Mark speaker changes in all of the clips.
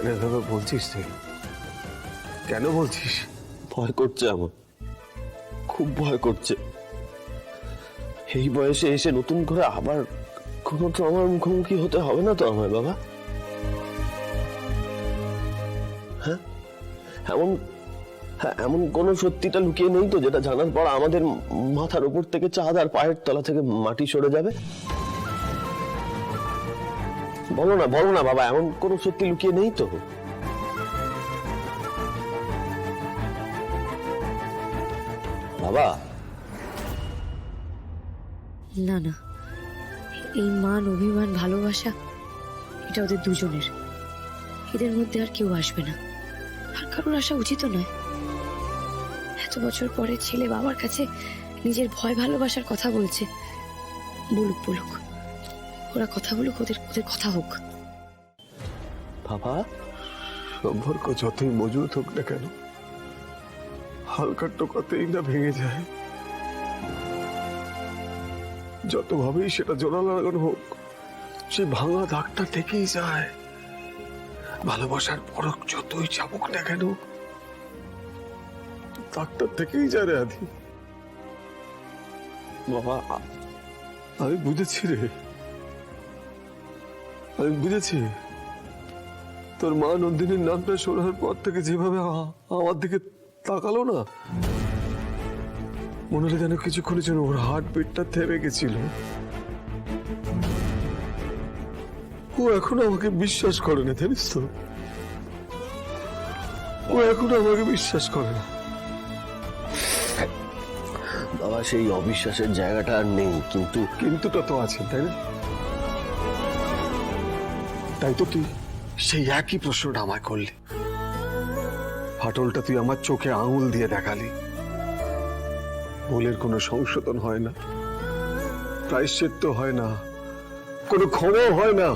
Speaker 1: কেন এভাবে বলছিস তুই? কেন বলছিস?
Speaker 2: ভয় করছে আমার, খুব ভয় করছে। এই বয়সে এসে নতুন করে আবার কোনো ট্রমার মুখোমুখি হতে হবে না তো আমায় বাবা? হ্যাঁ, এমন কোন সত্যিটা লুকিয়ে নেই তো যেটা জানার পর আমাদের মাথার উপর থেকে চাঁদ আর পায়ের তলা থেকে মাটি সরে যাবে? বলো না বাবা, এমন কোন সত্যি লুকিয়ে নেই তো? বাবা
Speaker 3: না না, এই মান অভিমান ভালোবাসা এটা ওদের দুজনের, এদের মধ্যে আর কেউ আসবে না, আর কারোর আসা উচিত নয়। এত বছর পরে ছেলে বাবার কাছে নিজের ভয় ভালোবাসার কথা বলছে, বলুক বলুক, ওরা কথা বলুক, ওদের ওদের কথা হোক।
Speaker 2: বাবা,
Speaker 1: সম্পর্ক যতই মজবুত হোক না কেন, হালকা টোকাতেই না ভেঙে যায়। যতভাবেই সেটা জোড়া লাগানো হোক, সে ভাঙা দাগটা থেকেই যায়। ভালোবাসার পরক যতই চাবুক না কেন, দাগটা থেকেই যায় রে আদি।
Speaker 2: বাবা
Speaker 1: আমি বুঝেছি রে, আমি বুঝেছি। তোর মা নন্দিনীর নামটা শোনার পর থেকে যেভাবে আমার দিকে তাকালো না, মনে হলো যেন কিছুক্ষণের জন্য ওর হার্ট বিটটা থেমে গেছিল। ও এখনো আমাকে বিশ্বাস করে না, জানিস তো? ও এখনো আমাকে বিশ্বাস করে না।
Speaker 2: বাবা, সেই অবিশ্বাসের জায়গাটা আর নেই, কিন্তু
Speaker 1: কিন্তুটা তো আছে, তাই না? তাই তো তুই সেই একই প্রশ্নটা আমায় করলি। ফাটলটা তুই আমার চোখে আঙুল দিয়ে দেখালি। ভুলের কোনো সংশোধন হয় না, প্রায়শ্চিত্ত হয় না, কোনো ক্ষমা হয় না।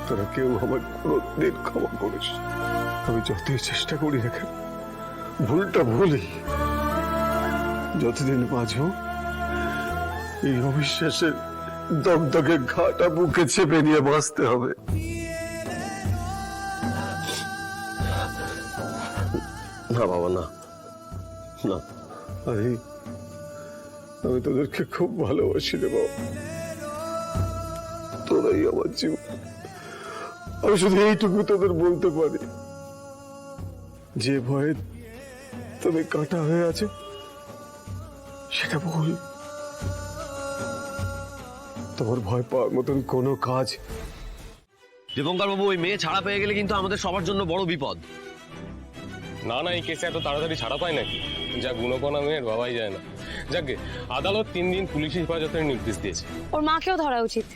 Speaker 1: তোরা কেউ আমার কোনদিন ক্ষমা করিস। আমি যতই চেষ্টা করি না কেন, ভুলটা ভুলই। যতদিন বাঁচব, এই অবিশ্বাসের দগদগে ঘাটা বুকে চেপে নিয়ে বাঁচতে হবে।
Speaker 2: না বাবা, না না।
Speaker 1: আমি তোদেরকে খুব ভালোবাসি রে বাবা, তোরাই আমার জীবন। আমি শুধু এইটুকু তোদের বলতে পারি, যে ভয়ে তুমি কাঁটা হয়ে আছো সেটা ভুল। তোমার ভয় পাওয়ার মতন কোনো কাজ।
Speaker 2: দীপঙ্কর বাবু, ওই মেয়ে ছাড়া পেয়ে গেলে কিন্তু আমাদের সবার জন্য বড় বিপদ।
Speaker 4: না না, এই কেসে এত তাড়াতাড়ি ছাড়া পায় নাকি? যা গুণপনা মেয়ের ভাবাই যায় না। যাকে আদালত 3 দিন পুলিশ হেফাজতের নির্দেশ দিয়েছে।
Speaker 3: ওর মাকেও ধরা উচিত।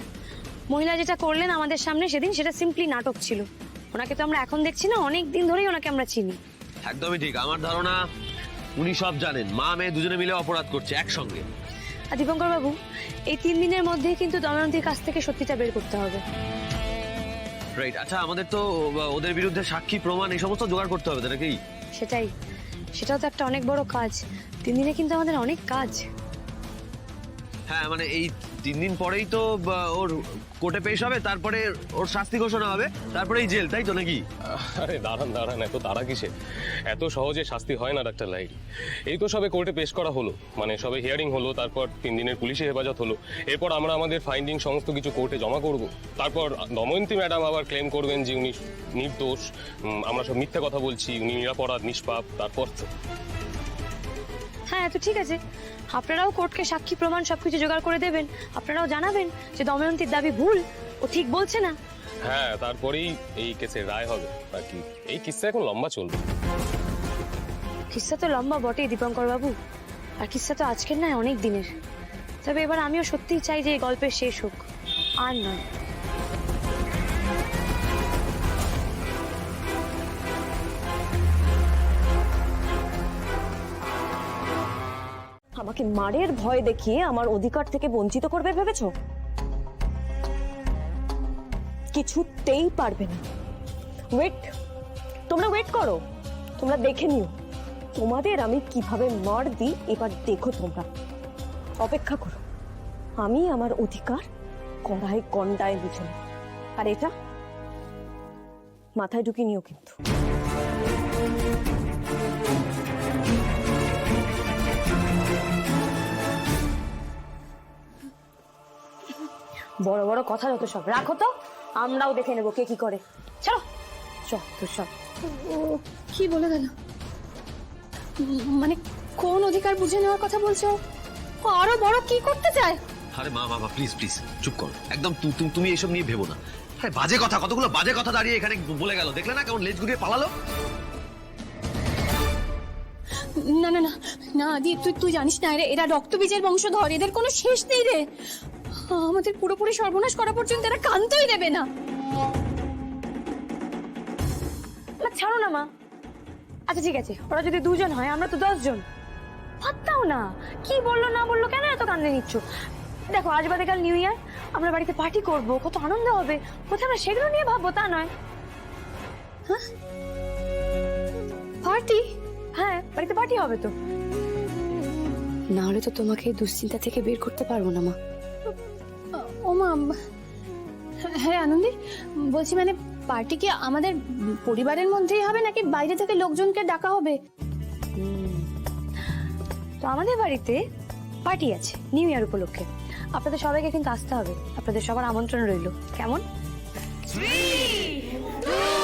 Speaker 3: মহিলা যেটা করলেন আমাদের সামনে সেদিন, সেটা সিম্পলি নাটক ছিল। ওনাকে তো আমরা এখন দেখছি না, অনেক দিন ধরেই ওনাকে আমরা চিনি।
Speaker 2: একদমই ঠিক। আমার ধারণা উনি সব জানেন, মা মেয়ে দুজনে মিলে অপরাধ করছে একসঙ্গে।
Speaker 3: আর দীপঙ্কর বাবু, এই 3 দিনের মধ্যেই কিন্তু দময়ন্তীর কাছ থেকে সত্যিটা বের করতে হবে।
Speaker 2: রাইট। আচ্ছা, আমাদের তো ওদের বিরুদ্ধে সাক্ষী প্রমাণ এই সমস্ত জোগাড় করতে হবে, তাই নাকি?
Speaker 3: সেটাও তো একটা অনেক বড় কাজ। 3 দিনে কিন্তু আমাদের অনেক কাজ।
Speaker 2: হ্যাঁ, মানে এই 3 দিন পরেই তো ওর কোর্টে পেশ হবে, তারপরে ওর শাস্তি ঘোষণা হবে, তারপরেই জেল, তাই তো নাকি?
Speaker 4: আরে দাঁড়ান, এত তারা কিসে? এত সহজে শাস্তি হয় না ডাক্তার লাইট। এই তো সবে কোর্টে পেশ করা হলো, মানে সবে হিয়ারিং হলো, তারপর 3 দিনের পুলিশি হেফাজত হলো। এরপর আমরা আমাদের ফাইন্ডিং সমস্ত কিছু কোর্টে জমা করব। তারপর দময়ন্তী ম্যাডাম আবার ক্লেম করবেন যে উনি নির্দোষ, আমরা সব মিথ্যা কথা বলছি, উনি নিরাপরাধ নিষ্পাপ। তারপর
Speaker 3: হ্যাঁ, তো ঠিক আছে, আপনারাও কোর্টকে সাক্ষী প্রমাণ সবকিছু জোগাড় করে দেবেন। আপনারাও জানাবেন যে দময়ন্তীর দাবি ভুল, ও ঠিক বলছে না।
Speaker 4: হ্যাঁ, তারপরেই এই কেসের রায় হবে আর কি। এই কিস্সা এখন লম্বা চলবে।
Speaker 3: কিস্সা তো লম্বা বটেই দীপঙ্কর বাবু, আর কিস্সা তো আজকের নয়, অনেক দিনের। তবে এবার আমিও সত্যিই চাই যে এই গল্পের শেষ হোক, আর নয়।
Speaker 5: আমাকে মারের ভয় দেখিয়ে আমার অধিকার থেকে বঞ্চিত করবে ভেবেছো? কিছুতেই পারবে না। ওয়েট, তোমরা ওয়েট করো, তোমরা দেখে নিও তোমাদের আমি কিভাবে মার দিই। এবার দেখো, তোমরা অপেক্ষা করো। আমি আমার অধিকার কড়ায় গন্ডায় বুঝে। আর এটা মাথায় ঢুকিয়ে নিও কিন্তু। বড় বড় কথা যত সব রাখো তো, আমরাও দেখে নেবো কে কি করে। চলো যত সব।
Speaker 6: কি বলে গেল? মানে কোন অধিকার বুঝে নেওয়ার কথা বলছো? ও আরো বড় কি করতে চায়?
Speaker 7: আরে মা বাবা প্লিজ প্লিজ চুপ করো একদম। তুমি এসব নিয়ে ভেবো না। আরে বাজে কথা, কতগুলো বাজে কথা দাঁড়িয়ে এখানে বলে গেল, দেখলে না কেমন লেজ ঘুরিয়ে পালালো।
Speaker 6: না না না না দি, তুই জানিস না এরা রক্তবীজের বংশধর, এদের কোনো শেষ নেই রে। আমাদের পুরোপুরি সর্বনাশ করা পর্যন্ত এরা কান্তই দেবে না।
Speaker 5: মা ছাড়ো না মা। আচ্ছা ঠিক আছে, ওরা যদি 2 জন হয়, আমরা তো 10 জন। ভাত দাও না, কি বললো না বললো কেন এত কান্দে নিচ্ছ? দেখো আজ বাদে কাল নিউ ইয়ার, আমরা বাড়িতে পার্টি করব, কত আনন্দ হবে। কোথায় আমরা সেগুলো নিয়ে ভাববো তা নয়।
Speaker 6: পার্টি?
Speaker 5: হ্যাঁ, বাড়িতে পার্টি হবে তো।
Speaker 3: না হলে তো তোমাকে এই দুশ্চিন্তা থেকে বের করতে পারবো না মা।
Speaker 6: ও মা, হ্যাঁ আনন্দি বলছি, মানে পার্টি কি আমাদের পরিবারের মধ্যেই হবে নাকি বাইরে থেকে লোকজনকে ডাকা হবে?
Speaker 5: তো আমাদের বাড়িতে পার্টি আছে নিউ ইয়ার উপলক্ষে, আপনাদের সবাইকে কিন্তু আসতে হবে। আপনাদের সবার আমন্ত্রণ রইল, কেমন? 3, 2